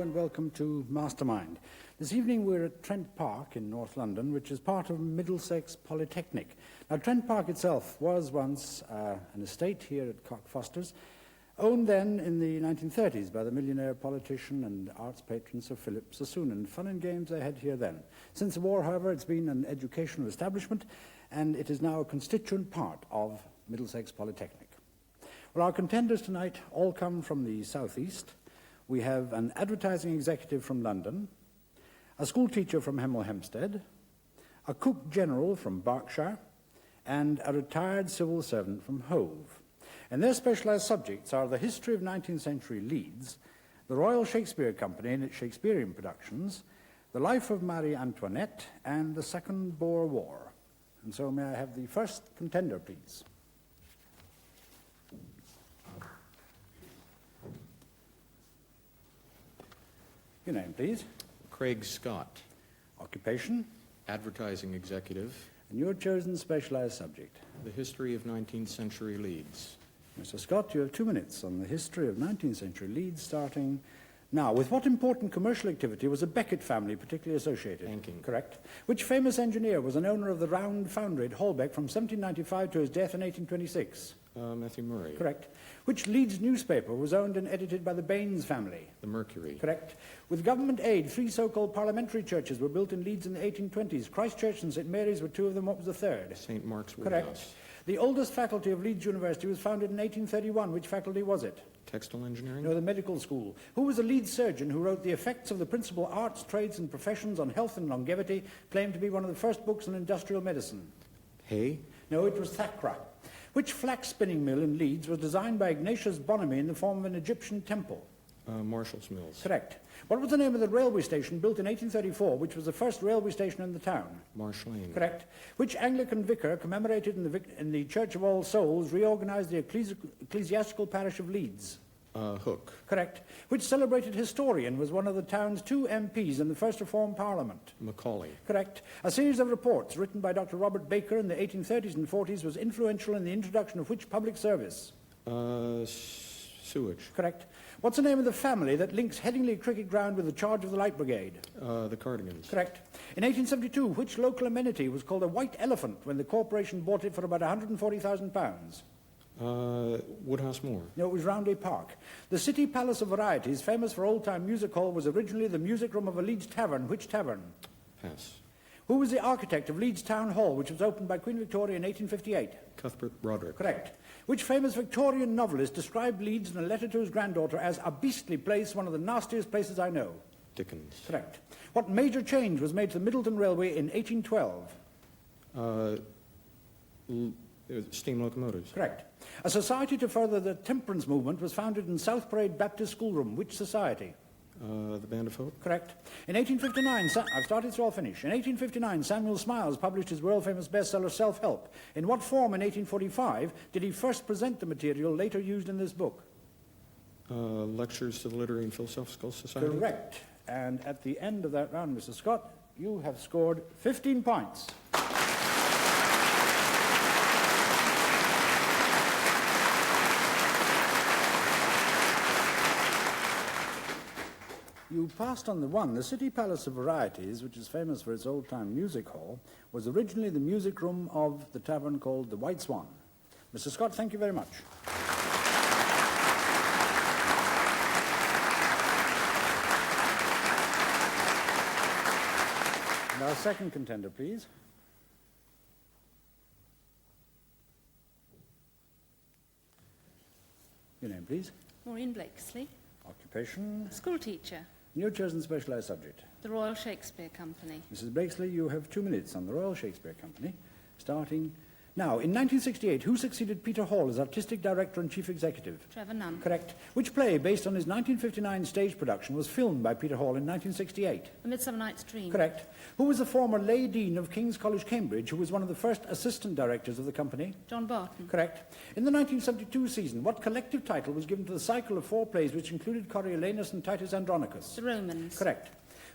and welcome to Mastermind. This evening we're at Trent Park in North London, which is part of Middlesex Polytechnic. Now, Trent Park itself was once an estate here at Cockfosters, owned then in the 1930s by the millionaire politician and arts patron Sir Philip Sassoon, and fun and games they had here then. Since the war, however, it's been an educational establishment, and it is now a constituent part of Middlesex Polytechnic. Well, our contenders tonight all come from the southeast. We have an advertising executive from London, a school teacher from Hemel Hempstead, a cook general from Berkshire, and a retired civil servant from Hove. And their specialised subjects are the history of 19th century Leeds, the Royal Shakespeare Company and its Shakespearean productions, the life of Marie Antoinette, and the Second Boer War. And so may I have the first contender, please? Your name, please. Craig Scott. Occupation? Advertising executive. And your chosen specialised subject? The history of 19th century Leeds. Mr. Scott, you have 2 minutes on the history of 19th century Leeds, starting now. With what important commercial activity was the Beckett family particularly associated? Banking. Correct. Which famous engineer was an owner of the Round Foundry at Holbeck from 1795 to his death in 1826? Matthew Murray. Correct. Which Leeds newspaper was owned and edited by the Baines family? The Mercury. Correct. With government aid, 3 so-called parliamentary churches were built in Leeds in the 1820s. Christchurch and St Mary's were 2 of them. What was the third? St. Mark's Correct. Woodhouse. The oldest faculty of Leeds University was founded in 1831. Which faculty was it? Textile engineering? No, the medical school. Who was a Leeds surgeon who wrote The Effects of the Principal Arts, Trades and Professions on Health and Longevity, claimed to be one of the first books on industrial medicine? Hay? No, it was Thakra. Which flax spinning mill in Leeds was designed by Ignatius Bonamy in the form of an Egyptian temple? Marshall's Mills. Correct. What was the name of the railway station built in 1834, which was the first railway station in the town? Marsh Lane. Correct. Which Anglican vicar, commemorated in the Church of All Souls, reorganised the ecclesiastical parish of Leeds? Hook. Correct. Which celebrated historian was one of the town's 2 MPs in the first Reform Parliament? Macaulay. Correct. A series of reports written by Dr. Robert Baker in the 1830s and 40s was influential in the introduction of which public service? Sewage. Correct. What's the name of the family that links Headingley Cricket Ground with the charge of the Light Brigade? The Cardigans. Correct. In 1872, which local amenity was called a white elephant when the corporation bought it for about £140,000? Woodhouse Moor. No, it was Roundhay Park. The City Palace of Varieties, famous for old-time music hall, was originally the music room of a Leeds tavern. Which tavern? Pass. Who was the architect of Leeds Town Hall, which was opened by Queen Victoria in 1858? Cuthbert Broderick. Correct. Which famous Victorian novelist described Leeds in a letter to his granddaughter as a beastly place, one of the nastiest places I know? Dickens. Correct. What major change was made to the Middleton Railway in 1812? Steam locomotives. Correct. A society to further the temperance movement was founded in South Parade Baptist Schoolroom. Which society? The Band of Hope. Correct. In 1859, I've started, so I'll finish. In 1859, Samuel Smiles published his world-famous bestseller, Self-Help. In what form in 1845 did he first present the material later used in this book? Lectures to the Literary and Philosophical Society. Correct. And at the end of that round, Mr. Scott, you have scored 15 points. You passed on the one. The City Palace of Varieties, which is famous for its old-time music hall, was originally the music room of the tavern called the White Swan. Mr. Scott, thank you very much. And our second contender, please. Your name, please. Maureen Blakesley. Occupation. School teacher. Your chosen specialised subject. The Royal Shakespeare Company. Mrs. Blakesley, you have 2 minutes on the Royal Shakespeare Company, starting now. In 1968, who succeeded Peter Hall as artistic director and chief executive? Trevor Nunn. Correct. Which play, based on his 1959 stage production, was filmed by Peter Hall in 1968? A Midsummer Night's Dream. Correct. Who was the former lay dean of King's College, Cambridge, who was one of the first assistant directors of the company? John Barton. Correct. In the 1972 season, what collective title was given to the cycle of 4 plays which included Coriolanus and Titus Andronicus? The Romans. Correct.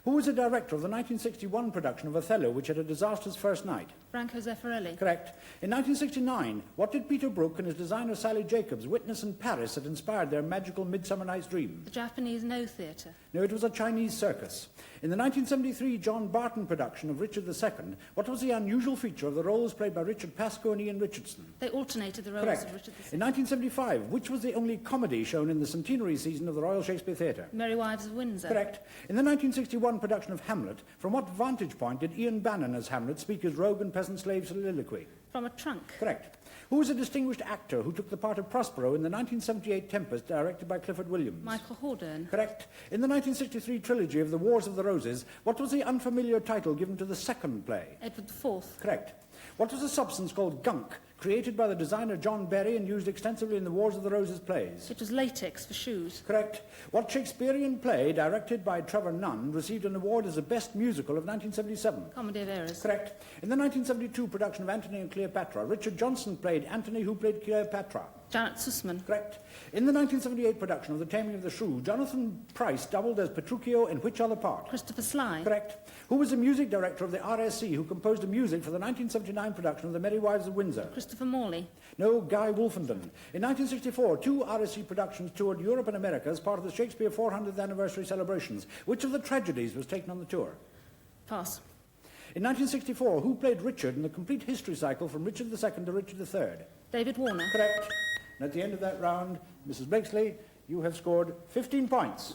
Who was the director of the 1961 production of Othello, which had a disastrous first night? Franco Zeffirelli. Correct. In 1969, what did Peter Brook and his designer Sally Jacobs witness in Paris that inspired their magical Midsummer Night's Dream? The Japanese No Theatre. No, it was a Chinese circus. In the 1973 John Barton production of Richard II, what was the unusual feature of the roles played by Richard Pascoe and Ian Richardson? They alternated the roles Correct. of Richard II. In 1975, which was the only comedy shown in the centenary season of the Royal Shakespeare Theatre? Merry Wives of Windsor. Correct. In the 1961 production of Hamlet, from what vantage point did Ian Bannon as Hamlet speak his rogue and peasant slave soliloquy? From a trunk. Correct. Who was a distinguished actor who took the part of Prospero in the 1978 Tempest, directed by Clifford Williams? Michael Hordern. Correct. In the 1963 trilogy of The Wars of the Roses, what was the unfamiliar title given to the second play? Edward IV. Correct. What was a substance called gunk, created by the designer John Berry and used extensively in the Wars of the Roses plays? It was latex for shoes. Correct. What Shakespearean play, directed by Trevor Nunn, received an award as the best musical of 1977? Comedy of Errors. Correct. In the 1972 production of Antony and Cleopatra, Richard Johnson played Antony, who played Cleopatra. Janet Sussman. Correct. In the 1978 production of The Taming of the Shrew, Jonathan Pryce doubled as Petruchio in which other part? Christopher Sly. Correct. Who was the music director of the RSC who composed the music for the 1979 production of The Merry Wives of Windsor? Christopher Morley. No, Guy Wolfenden. In 1964, two RSC productions toured Europe and America as part of the Shakespeare 400th anniversary celebrations. Which of the tragedies was taken on the tour? Pass. In 1964, who played Richard in the complete history cycle from Richard II to Richard III? David Warner. Correct. And at the end of that round, Mrs. Blakesley, you have scored 15 points.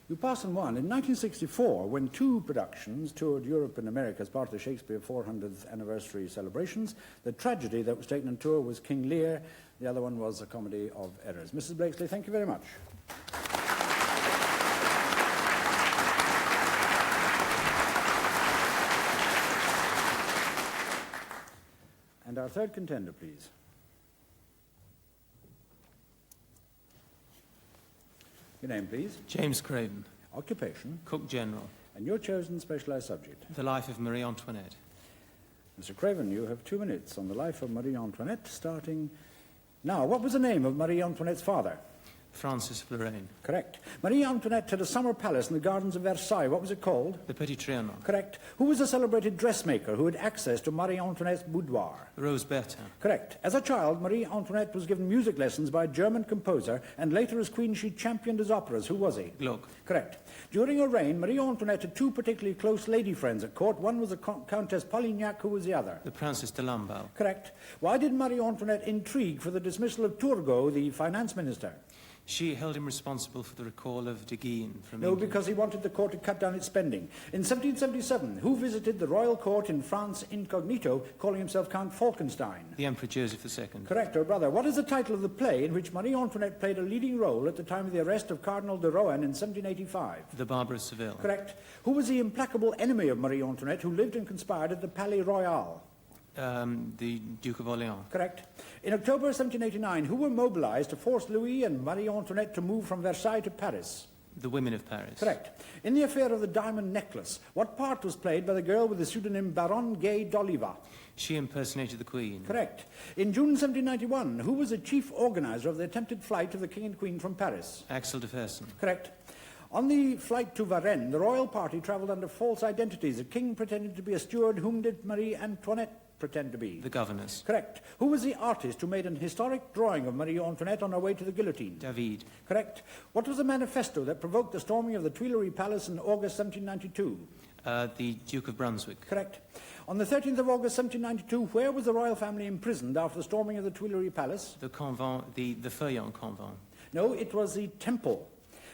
You pass and won. In 1964, when two productions toured Europe and America as part of the Shakespeare 400th anniversary celebrations, the tragedy that was taken on tour was King Lear. The other one was A Comedy of Errors. Mrs. Blakesley, thank you very much. And our third contender, please. Your name, please. James Craven, Occupation. Cook General. And your chosen specialised subject. The Life of Marie Antoinette. Mr. Craven, you have 2 minutes on the life of Marie Antoinette, starting now. What was the name of Marie Antoinette's father? Francis of Lorraine. Correct. Marie Antoinette had a summer palace in the gardens of Versailles. What was it called? The Petit Trianon. Correct. Who was a celebrated dressmaker who had access to Marie Antoinette's boudoir? Rose Bertin. Correct. As a child, Marie Antoinette was given music lessons by a German composer, and later as queen she championed his operas. Who was he? Gluck. Correct. During her reign, Marie Antoinette had two particularly close lady friends at court. One was the Countess Polignac. Who was the other? The Princess de Lamballe. Correct. Why did Marie Antoinette intrigue for the dismissal of Turgot, the finance minister? She held him responsible for the recall of de Guignes from No, England. because he wanted the court to cut down its spending. In 1777, who visited the royal court in France incognito, calling himself Count Falkenstein? The Emperor Joseph II. Correct, her brother. What is the title of the play in which Marie Antoinette played a leading role at the time of the arrest of Cardinal de Rohan in 1785? The Barber of Seville. Correct. Who was the implacable enemy of Marie Antoinette who lived and conspired at the Palais Royal? The Duke of Orleans. Correct. In October 1789, who were mobilized to force Louis and Marie Antoinette to move from Versailles to Paris? The Women of Paris. Correct. In the affair of the diamond necklace, what part was played by the girl with the pseudonym Baronne Gay d'Oliva? She impersonated the Queen. Correct. In June 1791, who was the chief organizer of the attempted flight of the King and Queen from Paris? Axel de Fersen. Correct. On the flight to Varennes, the royal party travelled under false identities. The king pretended to be a steward. Whom did Marie Antoinette pretend to be? The governors. Correct. Who was the artist who made an historic drawing of Marie Antoinette on her way to the guillotine? David. Correct. What was the manifesto that provoked the storming of the Tuileries Palace in August 1792? The Duke of Brunswick. Correct. On the 13th of August 1792, where was the royal family imprisoned after the storming of the Tuileries Palace? The convent, the Feuillon convent. No, it was the Temple.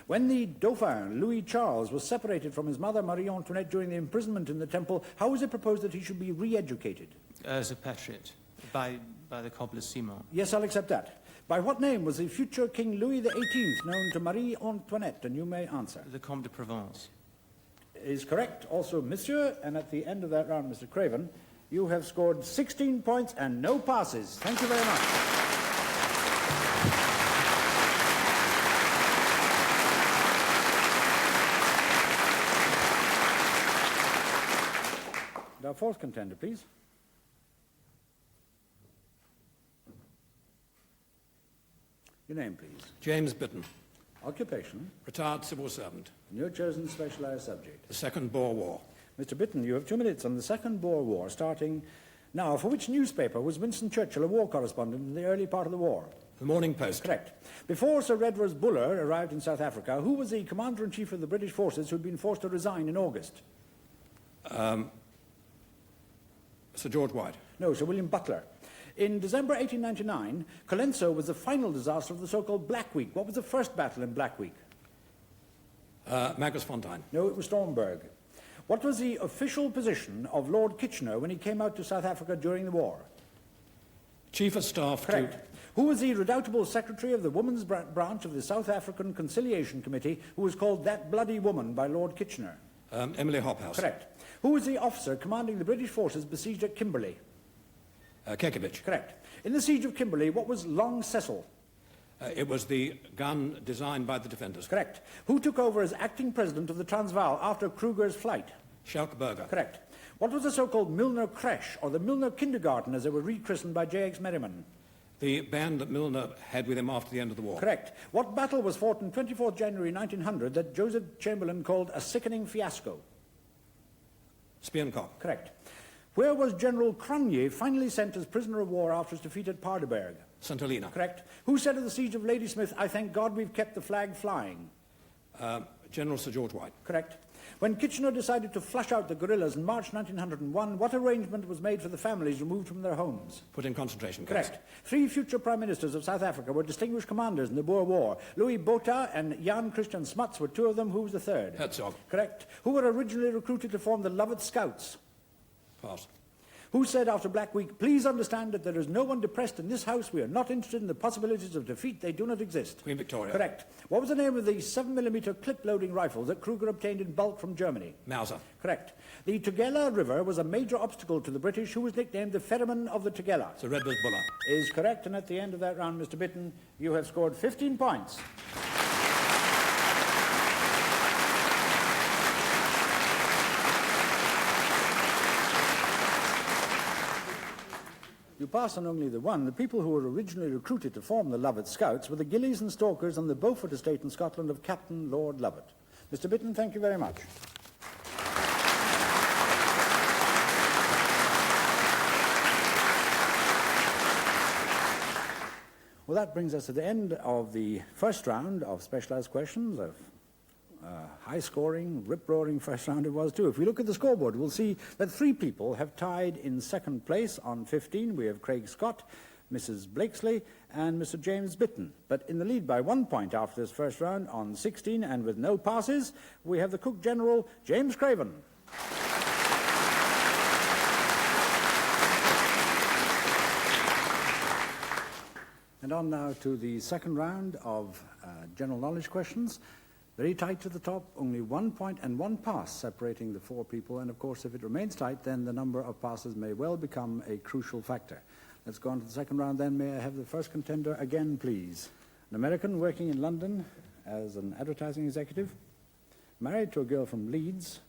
When the Dauphin, Louis Charles, was separated from his mother, Marie Antoinette, during the imprisonment in the Temple, how was it proposed that he should be re-educated? As a patriot. By the cobbler Simon. Yes, I'll accept that. By what name was the future King Louis XVIII known to Marie Antoinette? And you may answer. The Comte de Provence. Is correct. Also, Monsieur, and at the end of that round, Mr. Craven, you have scored 16 points and no passes. Thank you very much. Our fourth contender, please. Your name, please. James Bitton. Occupation. Retired civil servant. And your chosen specialised subject. The Second Boer War. Mr. Bitton, you have 2 minutes on the Second Boer War, starting now. For which newspaper was Winston Churchill a war correspondent in the early part of the war? The Morning Post. Correct. Before Sir Redvers Buller arrived in South Africa, who was the Commander-in-Chief of the British forces who had been forced to resign in August? Sir George White. No, Sir William Butler. In December 1899, Colenso was the final disaster of the so-called Black Week. What was the first battle in Black Week? Magersfontein. No, it was Stormberg. What was the official position of Lord Kitchener when he came out to South Africa during the war? Chief of Staff. Correct. Who was the redoubtable secretary of the Women's Branch of the South African Conciliation Committee, who was called that bloody woman by Lord Kitchener? Emily Hophouse. Correct. Who was the officer commanding the British forces besieged at Kimberley? Kekovich. Correct. In the siege of Kimberley, what was Long Cecil? It was the gun designed by the defenders. Correct. Who took over as acting president of the Transvaal after Kruger's flight? Schalkberger. Correct. What was the so-called Milner Creche, or the Milner Kindergarten, as they were rechristened by J.X. Merriman? The band that Milner had with him after the end of the war. Correct. What battle was fought on 24th January 1900 that Joseph Chamberlain called a sickening fiasco? Spiernkop. Correct. Where was General Cronje finally sent as prisoner of war after his defeat at Paardeberg? St. Helena. Correct. Who said of the siege of Ladysmith, "I thank God we've kept the flag flying"? General Sir George White. Correct. When Kitchener decided to flush out the guerrillas in March 1901, what arrangement was made for the families removed from their homes? Put in concentration camps. Correct. 3 future Prime Ministers of South Africa were distinguished commanders in the Boer War. Louis Botha and Jan Christian Smuts were 2 of them. Who was the 3rd? Herzog. Correct. Who were originally recruited to form the Lovat Scouts? Pass. Who said after Black Week, "Please understand that there is no one depressed in this house. We are not interested in the possibilities of defeat. They do not exist." Queen Victoria. Correct. What was the name of the 7mm clip-loading rifle that Kruger obtained in bulk from Germany? Mauser. Correct. The Tugela River was a major obstacle to the British, who was nicknamed the Ferryman of the Tugela. Sir Redvers Buller. Is correct, and at the end of that round, Mr. Bitton, you have scored 15 points. You pass on only the one. The people who were originally recruited to form the Lovat Scouts were the Gillies and Stalkers on the Beaufort estate in Scotland of Captain Lord Lovat. Mr. Bitton, thank you very much. Well, that brings us to the end of the first round of specialised questions. High-scoring, rip-roaring first round it was too. If we look at the scoreboard, we'll see that 3 people have tied in second place on 15. We have Craig Scott, Mrs. Blakesley, and Mr. James Bitton. But in the lead by 1 point after this first round on 16, and with no passes, we have the Cook General, James Craven. And on now to the second round of general knowledge questions. Very tight to the top, only 1 point and 1 pass separating the 4 people. And of course, if it remains tight, then the number of passes may well become a crucial factor. Let's go on to the second round then. May I have the first contender again, please? An American working in London as an advertising executive, married to a girl from Leeds.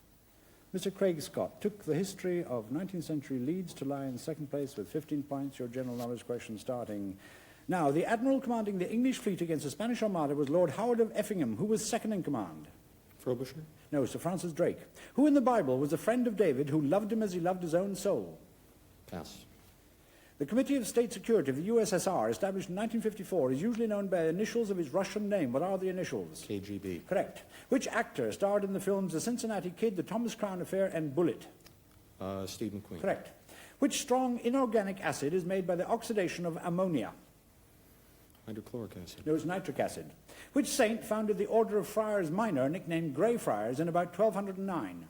Mr. Craig Scott took the history of 19th century Leeds to lie in second place with 15 points. Your general knowledge question starting now. The admiral commanding the English fleet against the Spanish Armada was Lord Howard of Effingham, who was second in command. Frobisher. No, Sir Francis Drake. Who in the Bible was a friend of David who loved him as he loved his own soul? Pass. The Committee of State Security of the USSR, established in 1954, is usually known by the initials of his Russian name. What are the initials? KGB. Correct. Which actor starred in the films The Cincinnati Kid, The Thomas Crown Affair, and Bullet? Stephen Queen. Correct. Which strong inorganic acid is made by the oxidation of ammonia? Hydrochloric acid. No, it's nitric acid. Which saint founded the Order of Friars Minor, nicknamed Grey Friars, in about 1209?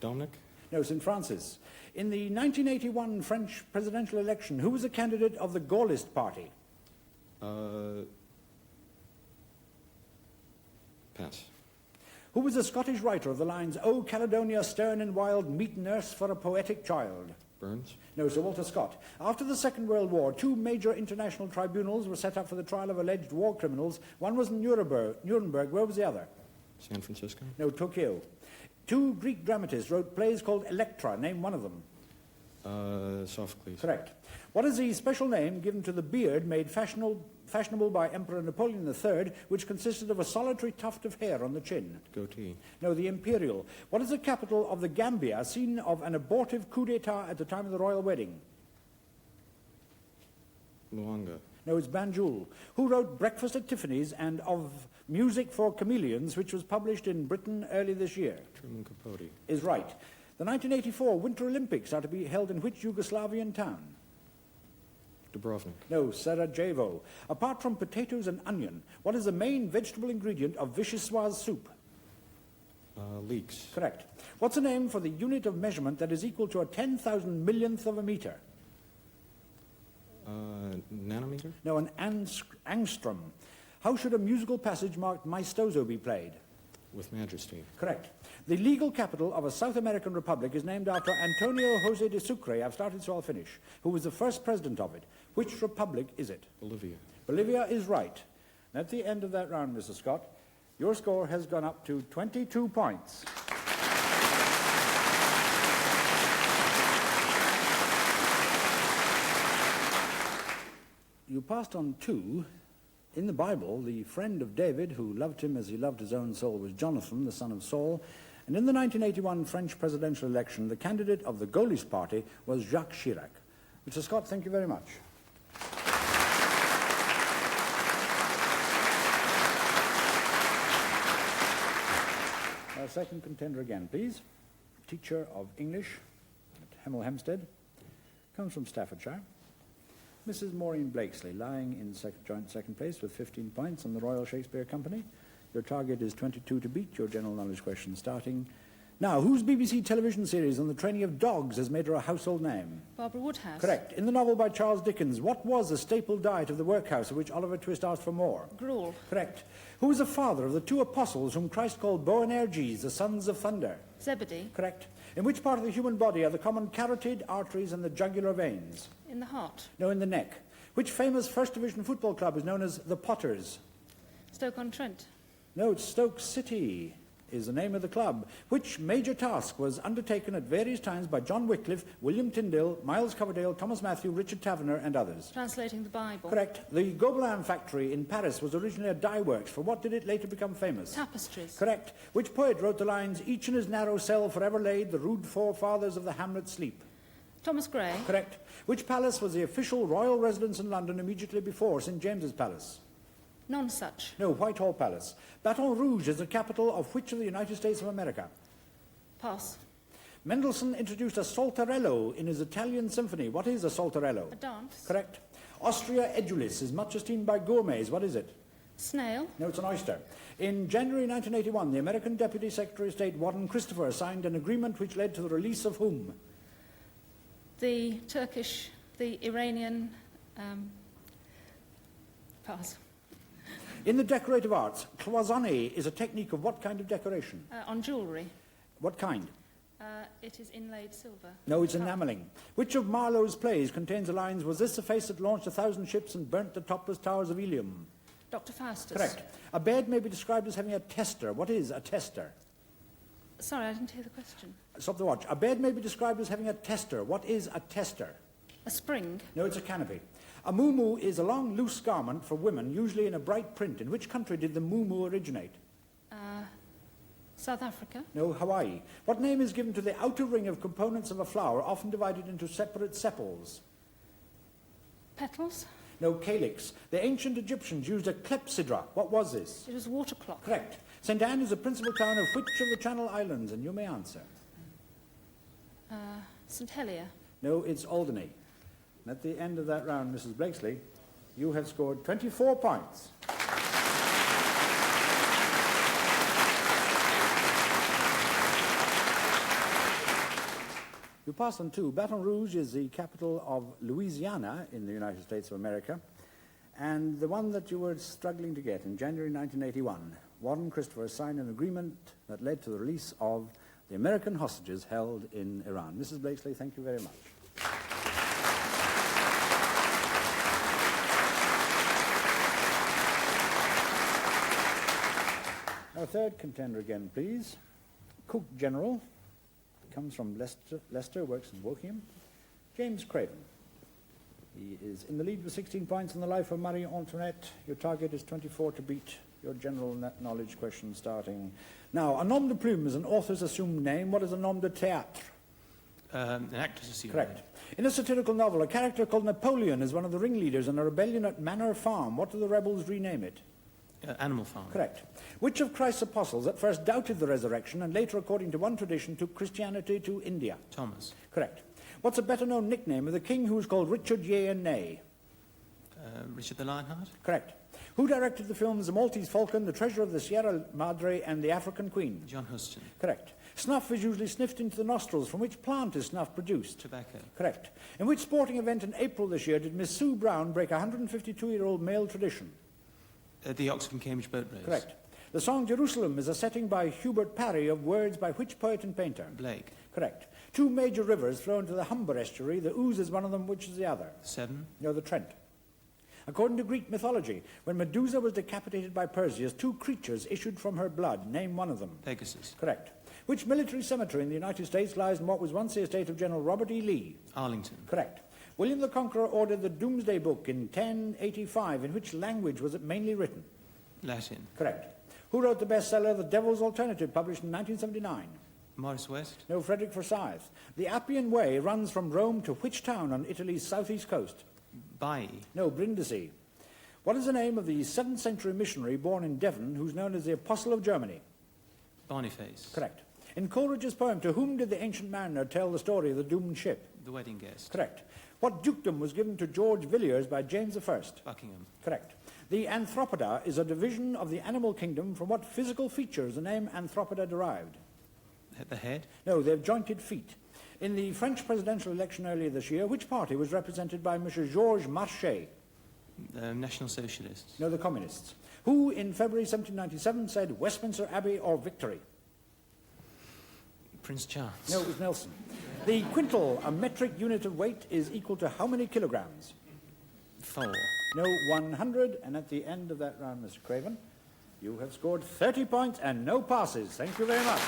Dominic. No, St. Francis. In the 1981 French presidential election, who was the candidate of the Gaullist party? Pass. Who was the Scottish writer of the lines, "O Caledonia, stern and wild, meet nurse for a poetic child"? Burns. No, Sir Walter Scott. After the Second World War, 2 major international tribunals were set up for the trial of alleged war criminals. One was in Nuremberg. Where was the other? San Francisco. No, Tokyo. 2 Greek dramatists wrote plays called Electra. Name one of them. Sophocles. Correct. What is the special name given to the beard made fashionable by Emperor Napoleon III, which consisted of a solitary tuft of hair on the chin? Goatee. No, the imperial. What is the capital of the Gambia, scene of an abortive coup d'etat at the time of the royal wedding? Luanga. No, it's Banjul. Who wrote Breakfast at Tiffany's and Of Music for Chameleons, which was published in Britain early this year? Truman Capote. Is right. The 1984 Winter Olympics are to be held in which Yugoslavian town? Dubrovnik. No, Sarajevo. Apart from potatoes and onion, what is the main vegetable ingredient of vichyssoise soup? Leeks. Correct. What's the name for the unit of measurement that is equal to a 10,000 millionth of a meter? Nanometer? No, an angstrom. How should a musical passage marked Maestoso be played? With majesty. Correct. The legal capital of a South American republic is named after Antonio José de Sucre, I've started so I'll finish, who was the first president of it. Which republic is it? Bolivia. Bolivia is right. And at the end of that round, Mr. Scott, your score has gone up to 22 points. You passed on 2. In the Bible, the friend of David, who loved him as he loved his own soul, was Jonathan, the son of Saul. And in the 1981 French presidential election, the candidate of the Gaullist party was Jacques Chirac. Mr. Scott, thank you very much. Our second contender again, please. Teacher of English at Hemel Hempstead. Comes from Staffordshire. Mrs. Maureen Blakesley, lying in joint second place with 15 points on the Royal Shakespeare Company. Your target is 22 to beat. Your general knowledge question starting. Now, whose BBC television series on the training of dogs has made her a household name? Barbara Woodhouse. Correct. In the novel by Charles Dickens, what was the staple diet of the workhouse of which Oliver Twist asked for more? Gruel. Correct. Who was the father of the 2 apostles whom Christ called Boanerges, the sons of thunder? Zebedee. Correct. In which part of the human body are the common carotid, arteries and the jugular veins? In the heart. No, in the neck. Which famous First Division football club is known as the Potters? Stoke-on-Trent. No, it's Stoke City is the name of the club. Which major task was undertaken at various times by John Wycliffe, William Tyndale, Miles Coverdale, Thomas Matthew, Richard Taverner and others? Translating the Bible. Correct. The Gobelin factory in Paris was originally a dye works. For what did it later become famous? Tapestries. Correct. Which poet wrote the lines, "Each in his narrow cell forever laid, the rude forefathers of the hamlet sleep"? Thomas Gray. Correct. Which palace was the official royal residence in London immediately before St. James's Palace? None such. No, Whitehall Palace. Baton Rouge is the capital of which of the United States of America? Pass. Mendelssohn introduced a saltarello in his Italian symphony. What is a saltarello? A dance. Correct. Austria edulis is much esteemed by gourmets. What is it? Snail. No, it's an oyster. In January 1981, the American Deputy Secretary of State Warren Christopher signed an agreement which led to the release of whom? The Turkish, the Iranian, pass. In the decorative arts, cloisonné is a technique of what kind of decoration? On jewellery. What kind? It is inlaid silver. No, it's enamelling. Which of Marlowe's plays contains the lines, "Was this the face that launched 1,000 ships and burnt the topless towers of Ilium"? Dr. Faustus. Correct. A bed may be described as having a tester. What is a tester? Sorry, I didn't hear the question. Stop the watch. A bed may be described as having a tester. What is a tester? A spring. No, it's a canopy. A muumuu is a long, loose garment for women, usually in a bright print. In which country did the muumuu originate? South Africa. No, Hawaii. What name is given to the outer ring of components of a flower, often divided into separate sepals? Petals. No, calyx. The ancient Egyptians used a clepsydra. What was this? It was water clock. Correct. St. Anne is the principal town of which of the Channel Islands? And you may answer. St. Helier. No, it's Alderney. And at the end of that round, Mrs. Blakesley, you have scored 24 points. You pass on 2. Baton Rouge is the capital of Louisiana in the United States of America. And the one that you were struggling to get in January 1981, Warren Christopher signed an agreement that led to the release of the American hostages held in Iran. Mrs. Blakesley, thank you very much. Our third contender again, please. Cook General. Comes from Leicester, works in Wokingham. James Craven. He is in the lead with 16 points in the life of Marie Antoinette. Your target is 24 to beat. Your general knowledge question starting now. A nom de plume is an author's assumed name. What is a nom de théâtre? An actor's assumed Correct. name. In a satirical novel, a character called Napoleon is one of the ringleaders in a rebellion at Manor Farm. What do the rebels rename it? Animal Farm. Correct. Which of Christ's apostles at first doubted the resurrection and later, according to one tradition, took Christianity to India? Thomas. Correct. What's a better-known nickname of the king who was called Richard Yea and Nay? Richard the Lionheart. Correct. Who directed the films The Maltese Falcon, The Treasure of the Sierra Madre, and The African Queen? John Huston. Correct. Snuff is usually sniffed into the nostrils. From which plant is snuff produced? Tobacco. Correct. In which sporting event in April this year did Miss Sue Brown break a 152-year-old male tradition? The Oxford-Cambridge boat race. Correct. The song Jerusalem is a setting by Hubert Parry of words by which poet and painter? Blake. Correct. Two major rivers flow into the Humber estuary. The Ouse is one of them. Which is the other? Severn. No, the Trent. According to Greek mythology, when Medusa was decapitated by Perseus, two creatures issued from her blood. Name one of them. Pegasus. Correct. Which military cemetery in the United States lies in what was once the estate of General Robert E. Lee? Arlington. Correct. William the Conqueror ordered the Doomsday Book in 1085. In which language was it mainly written? Latin. Correct. Who wrote the bestseller The Devil's Alternative, published in 1979? Morris West. No, Frederick Forsyth. The Appian Way runs from Rome to which town on Italy's southeast coast? Baiae. No, Brindisi. What is the name of the 7th century missionary born in Devon who's known as the Apostle of Germany? Boniface. Correct. In Coleridge's poem, to whom did the ancient mariner tell the story of the doomed ship? The Wedding Guest. Correct. What dukedom was given to George Villiers by James I? Buckingham. Correct. The Anthropoda is a division of the animal kingdom. From what physical feature is the name Anthropoda derived? The head. No, they have jointed feet. In the French presidential election earlier this year, which party was represented by Monsieur Georges Marchais? National Socialists. No, the Communists. Who, in February 1797, said Westminster Abbey or victory? Prince Charles. No, it was Nelson. The quintal, a metric unit of weight, is equal to how many kilograms? 4. No, 100. And at the end of that round, Mr. Craven, you have scored 30 points and no passes. Thank you very much.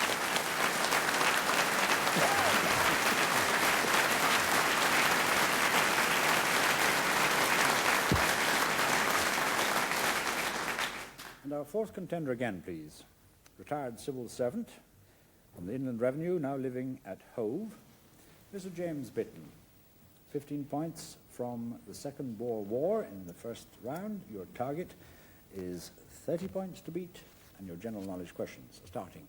And our fourth contender again, please. Retired civil servant from the Inland Revenue, now living at Hove, Mr. James Bitton. 15 points from the Second Boer War in the first round. Your target is 30 points to beat, and your general knowledge questions are starting.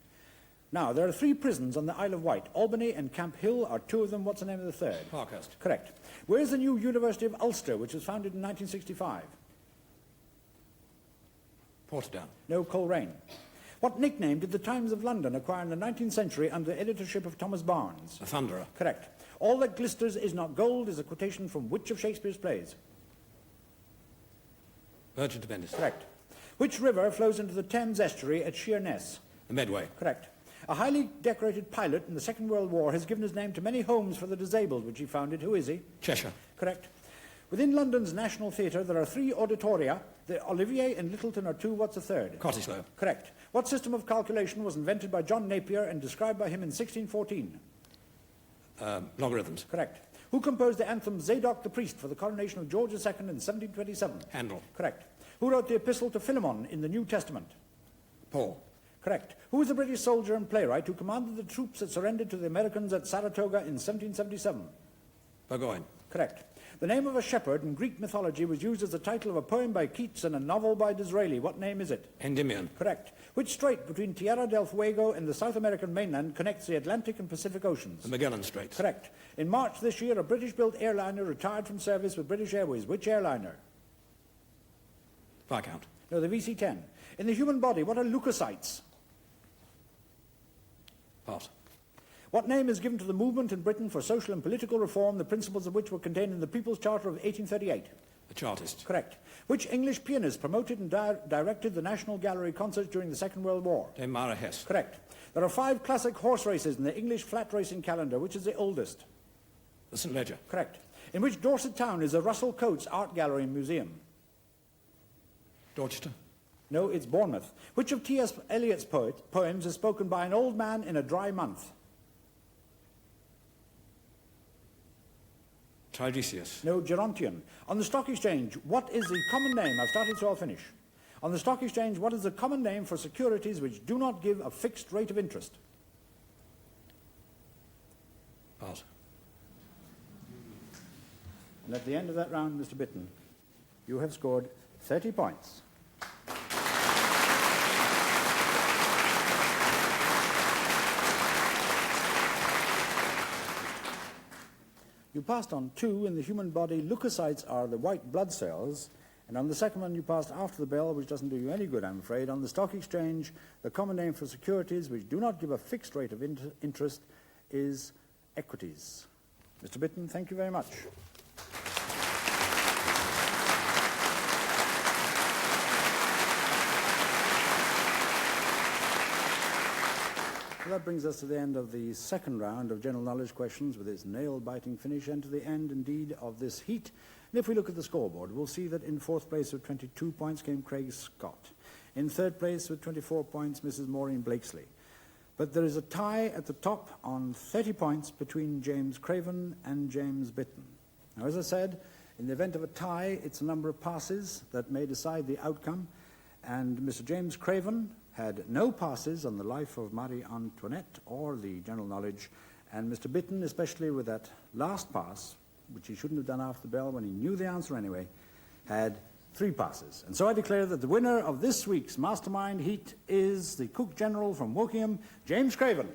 Now, there are 3 prisons on the Isle of Wight. Albany and Camp Hill are 2 of them. What's the name of the third? Parkhurst. Correct. Where is the new University of Ulster, which was founded in 1965? Portadown. No, Coleraine. What nickname did the Times of London acquire in the 19th century under the editorship of Thomas Barnes? A thunderer. Correct. All that glisters is not gold is a quotation from which of Shakespeare's plays? Merchant of Venice. Correct. Which river flows into the Thames estuary at Sheerness? The Medway. Correct. A highly decorated pilot in the Second World War has given his name to many homes for the disabled, which he founded. Who is he? Cheshire. Correct. Within London's National Theatre, there are 3 auditoria. The Olivier and Littleton are 2. What's the third? Cottesloe. Correct. What system of calculation was invented by John Napier and described by him in 1614? Logarithms. Correct. Who composed the anthem Zadok the Priest for the coronation of George II in 1727? Handel. Correct. Who wrote the epistle to Philemon in the New Testament? Paul. Correct. Who was the British soldier and playwright who commanded the troops that surrendered to the Americans at Saratoga in 1777? Burgoyne. Correct. The name of a shepherd in Greek mythology was used as the title of a poem by Keats and a novel by Disraeli. What name is it? Endymion. Correct. Which strait between Tierra del Fuego and the South American mainland connects the Atlantic and Pacific Oceans? The Magellan Straits. Correct. In March this year, a British-built airliner retired from service with British Airways. Which airliner? Viscount. No, the VC-10. In the human body, what are leukocytes? Pass. What name is given to the movement in Britain for social and political reform, the principles of which were contained in the People's Charter of 1838? The Chartist. Correct. Which English pianist promoted and directed the National Gallery concerts during the Second World War? Dame Mara Hess. Correct. There are 5 classic horse races in the English flat racing calendar. Which is the oldest? The St. Leger. Correct. In which Dorset town is the Russell Coates Art Gallery and Museum? Dorchester. No, it's Bournemouth. Which of T.S. Eliot's poems is spoken by an old man in a dry month? Tiresias. No, Gerontion. On the stock exchange, what is the common name? I've started, so I'll finish. On the stock exchange, what is the common name for securities which do not give a fixed rate of interest? Pass. And at the end of that round, Mr. Bitton, you have scored 30 points. You passed on 2. In the human body, leukocytes are the white blood cells. And on the second one, you passed after the bell, which doesn't do you any good, I'm afraid. On the stock exchange, the common name for securities which do not give a fixed rate of interest is equities. Mr. Bitton, thank you very much. Well, that brings us to the end of the second round of general knowledge questions with its nail-biting finish, and to the end, indeed, of this heat. And if we look at the scoreboard, we'll see that in fourth place with 22 points came Craig Scott. In third place with 24 points, Mrs. Maureen Blakesley. But there is a tie at the top on 30 points between James Craven and James Bitton. Now, as I said, in the event of a tie, it's a number of passes that may decide the outcome. And Mr. James Craven had no passes on the life of Marie Antoinette or the general knowledge. And Mr. Bitton, especially with that last pass, which he shouldn't have done after the bell when he knew the answer anyway, had 3 passes. And so I declare that the winner of this week's Mastermind Heat is the Cook General from Wokingham, James Craven.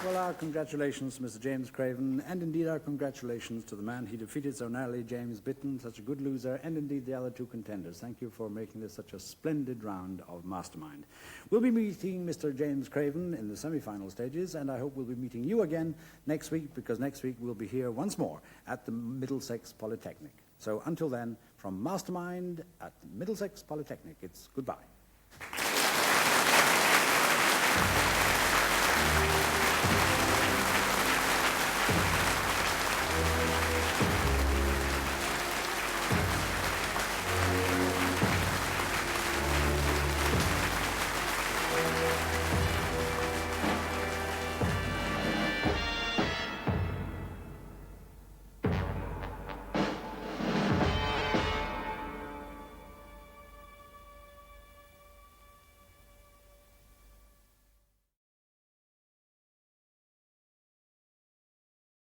Well, our congratulations to Mr. James Craven, and indeed our congratulations to the man he defeated so narrowly, James Bitton, such a good loser, and indeed the other 2 contenders. Thank you for making this such a splendid round of Mastermind. We'll be meeting Mr. James Craven in the semi-final stages, and I hope we'll be meeting you again next week, because next week we'll be here once more at the Middlesex Polytechnic. So until then, from Mastermind at Middlesex Polytechnic, it's goodbye.